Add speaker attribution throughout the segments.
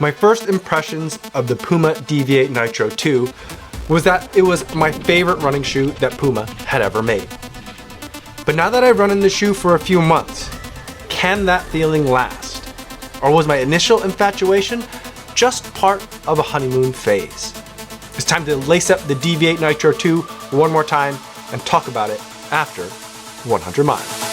Speaker 1: My first impressions of the Puma Deviate Nitro 2 was that it was my favorite running shoe that Puma had ever made. But now that I've run in the shoe for a few months, can that feeling last? Or was my initial infatuation just part of a honeymoon phase? It's time to lace up the Deviate Nitro 2 one more time and talk about it after 100 miles.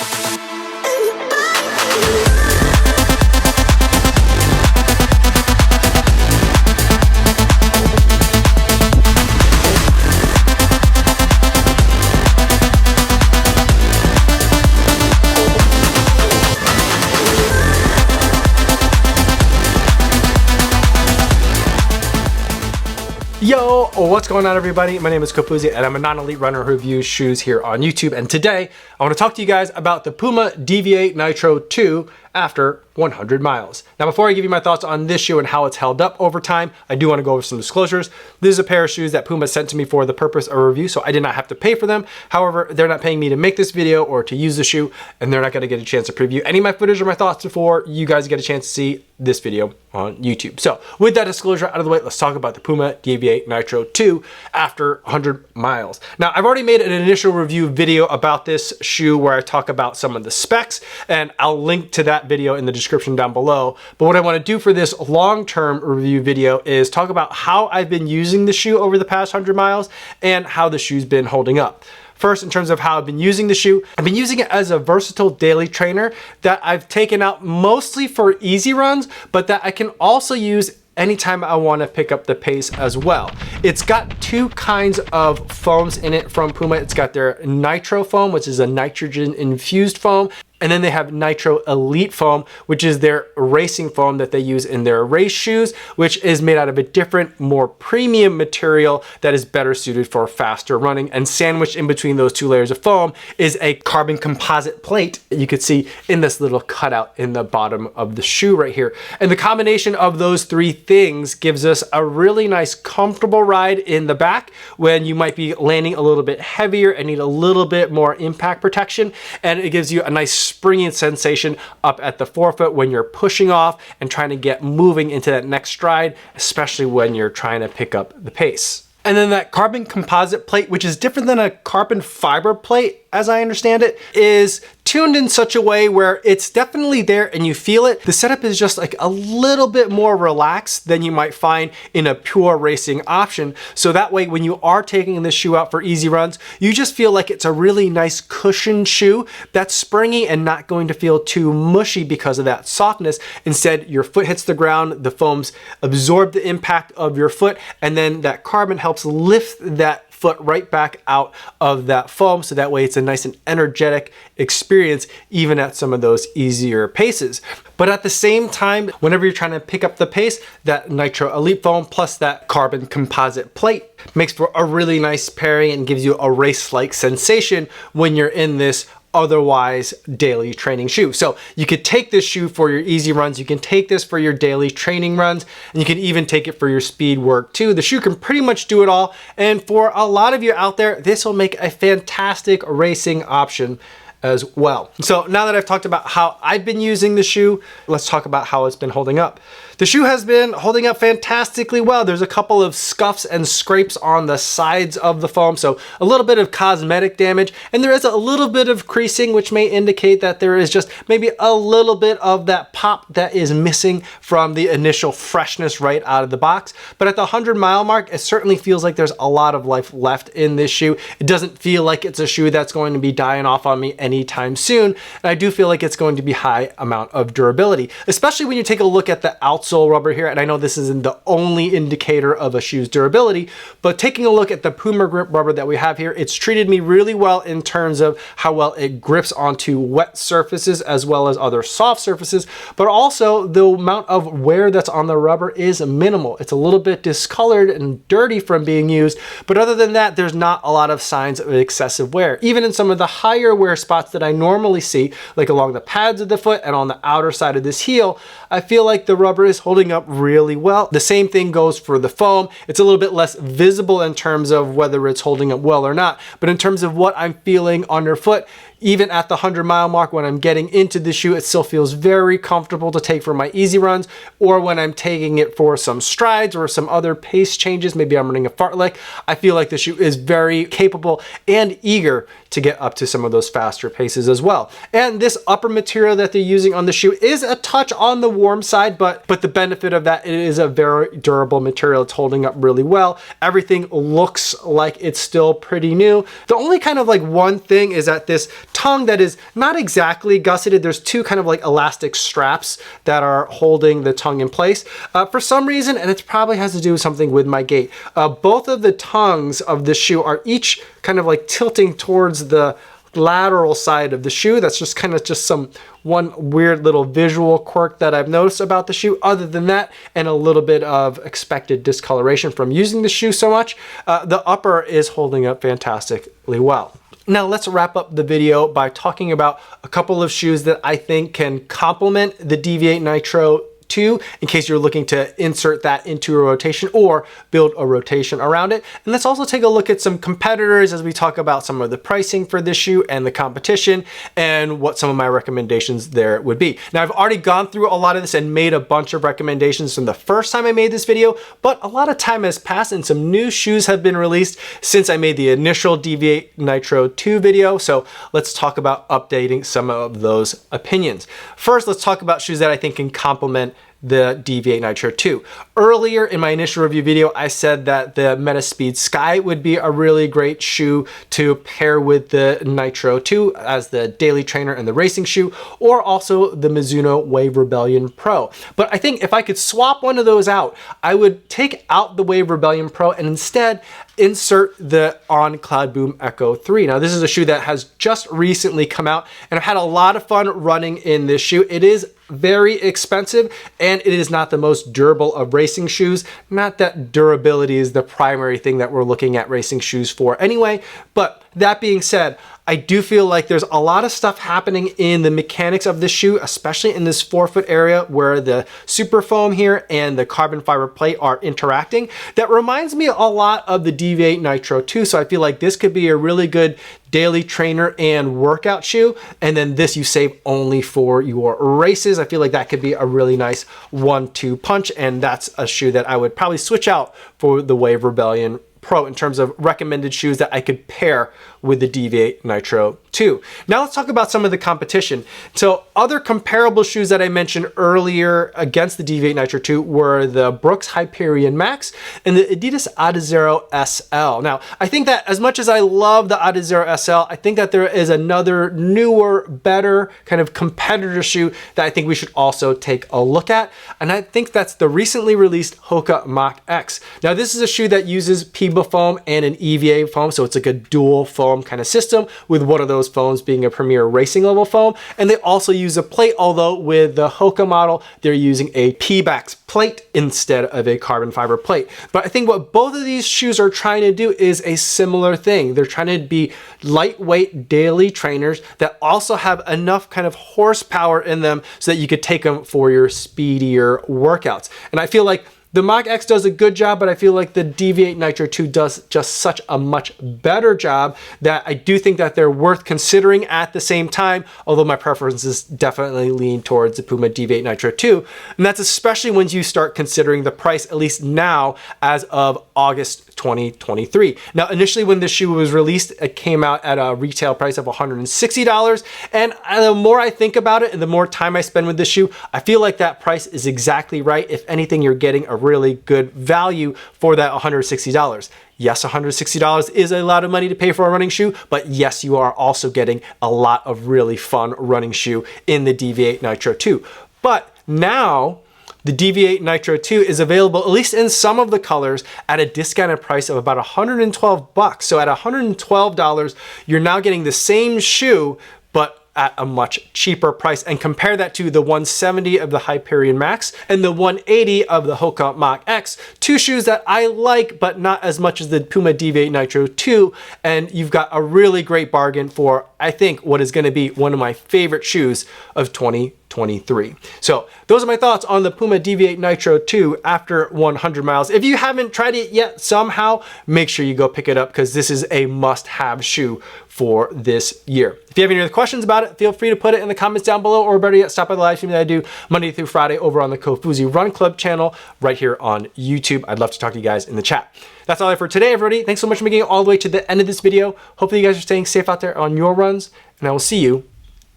Speaker 1: Yo, what's going on everybody? My name is Kofuzi and I'm a non-elite runner who reviews shoes here on YouTube. And today I want to talk to you guys about the Puma Deviate Nitro 2 after 100 miles. Now, before I give you my thoughts on this shoe and how it's held up over time, I do want to go over some disclosures. This is a pair of shoes that Puma sent to me for the purpose of a review, so I did not have to pay for them. However, they're not paying me to make this video or to use the shoe, and they're not going to get a chance to preview any of my footage or my thoughts before you guys get a chance to see this video on YouTube. So with that disclosure out of the way, let's talk about the Puma Deviate Nitro 2 after 100 miles. Now, I've already made an initial review video about this shoe where I talk about some of the specs, and I'll link to that video in the description down below. But what I want to do for this long-term review video is talk about how I've been using the shoe over the past 100 miles and how the shoe's been holding up. First, in terms of how I've been using the shoe, I've been using it as a versatile daily trainer that I've taken out mostly for easy runs, but that I can also use anytime I want to pick up the pace as well. It's got two kinds of foams in it from Puma. It's got their Nitro foam, which is a nitrogen infused foam. And then they have Nitro Elite foam, which is their racing foam that they use in their race shoes, which is made out of a different, more premium material that is better suited for faster running. And sandwiched in between those two layers of foam is a carbon composite plate that you could see in this little cutout in the bottom of the shoe right here. And the combination of those three things gives us a really nice, comfortable ride in the back when you might be landing a little bit heavier and need a little bit more impact protection. And it gives you a nice springing sensation up at the forefoot when you're pushing off and trying to get moving into that next stride, especially when you're trying to pick up the pace. And then that carbon composite plate, which is different than a carbon fiber plate, as I understand it, is tuned in such a way where it's definitely there and you feel it. The setup is just like a little bit more relaxed than you might find in a pure racing option. So that way, when you are taking this shoe out for easy runs, you just feel like it's a really nice cushioned shoe that's springy and not going to feel too mushy because of that softness. Instead, your foot hits the ground, the foams absorb the impact of your foot, and then that carbon helps lift that foot right back out of that foam, so that way it's a nice and energetic experience even at some of those easier paces. But at the same time, whenever you're trying to pick up the pace, that Nitro Elite foam plus that carbon composite plate makes for a really nice pairing and gives you a race-like sensation when you're in this otherwise daily training shoe. So you could take this shoe for your easy runs, you can take this for your daily training runs, and you can even take it for your speed work too. The shoe can pretty much do it all, and for a lot of you out there, this will make a fantastic racing option as well. So now that I've talked about how I've been using the shoe, let's talk about how it's been holding up. The shoe has been holding up fantastically well. There's a couple of scuffs and scrapes on the sides of the foam, so a little bit of cosmetic damage, and there is a little bit of creasing, which may indicate that there is just maybe a little bit of that pop that is missing from the initial freshness right out of the box. But at the 100-mile mark, it certainly feels like there's a lot of life left in this shoe. It doesn't feel like it's a shoe that's going to be dying off on me anytime soon, and I do feel like it's going to be high amount of durability, especially when you take a look at the outsole rubber here. And I know this isn't the only indicator of a shoe's durability, but taking a look at the Puma grip rubber that we have here, it's treated me really well in terms of how well it grips onto wet surfaces as well as other soft surfaces, but also the amount of wear that's on the rubber is minimal. It's a little bit discolored and dirty from being used, but other than that, there's not a lot of signs of excessive wear. Even in some of the higher wear spots that I normally see, like along the pads of the foot and on the outer side of this heel, I feel like the rubber is holding up really well. The same thing goes for the foam. It's a little bit less visible in terms of whether it's holding up well or not, but in terms of what I'm feeling underfoot, even at the 100-mile mark when I'm getting into the shoe, it still feels very comfortable to take for my easy runs, or when I'm taking it for some strides or some other pace changes, maybe I'm running a fartlek, I feel like the shoe is very capable and eager to get up to some of those faster paces as well. And this upper material that they're using on the shoe is a touch on the warm side, but the benefit of that, it is a very durable material. It's holding up really well. Everything looks like it's still pretty new. The only kind of like one thing is that this tongue that is not exactly gusseted, there's two kind of like elastic straps that are holding the tongue in place. For some reason, and it probably has to do with something with my gait, both of the tongues of the shoe are each kind of like tilting towards the lateral side of the shoe. That's just kind of just some one weird little visual quirk that I've noticed about the shoe. Other than that, and a little bit of expected discoloration from using the shoe so much, the upper is holding up fantastically well. Now let's wrap up the video by talking about a couple of shoes that I think can complement the Deviate Nitro 2 in case you're looking to insert that into a rotation or build a rotation around it. And let's also take a look at some competitors as we talk about some of the pricing for this shoe and the competition and what some of my recommendations there would be. Now I've already gone through a lot of this and made a bunch of recommendations from the first time I made this video, but a lot of time has passed and some new shoes have been released since I made the initial Deviate Nitro 2 video. So let's talk about updating some of those opinions. First, let's talk about shoes that I think can complement the Deviate Nitro 2. Earlier in my initial review video, I said that the Metaspeed Sky would be a really great shoe to pair with the Nitro 2 as the daily trainer and the racing shoe, or also the Mizuno Wave Rebellion Pro. But I think if I could swap one of those out, I would take out the Wave Rebellion Pro and instead insert the On Cloudboom Echo 3. Now this is a shoe that has just recently come out and I've had a lot of fun running in this shoe. It is very expensive and it is not the most durable of racing shoes. Not that durability is the primary thing that we're looking at racing shoes for anyway, but that being said, I do feel like there's a lot of stuff happening in the mechanics of this shoe, especially in this forefoot area where the super foam here and the carbon fiber plate are interacting. That reminds me a lot of the Deviate Nitro 2. So I feel like this could be a really good daily trainer and workout shoe. And then this you save only for your races. I feel like that could be a really nice 1-2 punch. And that's a shoe that I would probably switch out for the Wave Rebellion Pro in terms of recommended shoes that I could pair with the Deviate Nitro 2. Now let's talk about some of the competition. So other comparable shoes that I mentioned earlier against the Deviate Nitro 2 were the Brooks Hyperion Max and the Adidas Adizero SL. Now I think that as much as I love the Adizero SL, I think that there is another newer, better kind of competitor shoe that I think we should also take a look at. And I think that's the recently released Hoka Mach X. Now this is a shoe that uses Puma foam and an EVA foam, so it's like a dual foam kind of system, with one of those foams being a premier racing level foam. And they also use a plate, although with the Hoka model, they're using a P-Bax plate instead of a carbon fiber plate. But I think what both of these shoes are trying to do is a similar thing. They're trying to be lightweight daily trainers that also have enough kind of horsepower in them so that you could take them for your speedier workouts. And I feel like the Mach X does a good job, but I feel like the Deviate Nitro 2 does just such a much better job that I do think that they're worth considering at the same time, although my preferences definitely lean towards the Puma Deviate Nitro 2. And that's especially when you start considering the price, at least now, as of August 2023. Now, initially when this shoe was released, it came out at a retail price of $160. And the more I think about it and the more time I spend with this shoe, I feel like that price is exactly right. If anything, you're getting a really good value for that $160. Yes, $160 is a lot of money to pay for a running shoe, but yes, you are also getting a lot of really fun running shoe in the Deviate Nitro 2. But now, the Deviate Nitro 2 is available, at least in some of the colors, at a discounted price of about 112 bucks. So at $112, you're now getting the same shoe, but at a much cheaper price. And compare that to the 170 of the Hyperion Max and the 180 of the Hoka Mach X, two shoes that I like, but not as much as the Puma Deviate Nitro 2. And you've got a really great bargain for, I think, what is going to be one of my favorite shoes of 2023. 2023. So those are my thoughts on the Puma Deviate Nitro 2 after 100 miles. If you haven't tried it yet somehow, make sure you go pick it up because this is a must-have shoe for this year. If you have any other questions about it, feel free to put it in the comments down below, or better yet, stop by the live stream that I do Monday through Friday over on the Kofuzi Run Club channel right here on YouTube. I'd love to talk to you guys in the chat. That's all I have for today, everybody. Thanks so much for making it all the way to the end of this video. Hopefully you guys are staying safe out there on your runs, and I will see you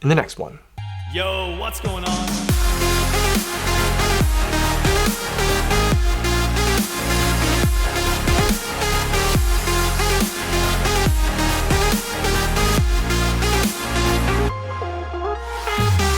Speaker 1: in the next one.
Speaker 2: Yo, what's going on?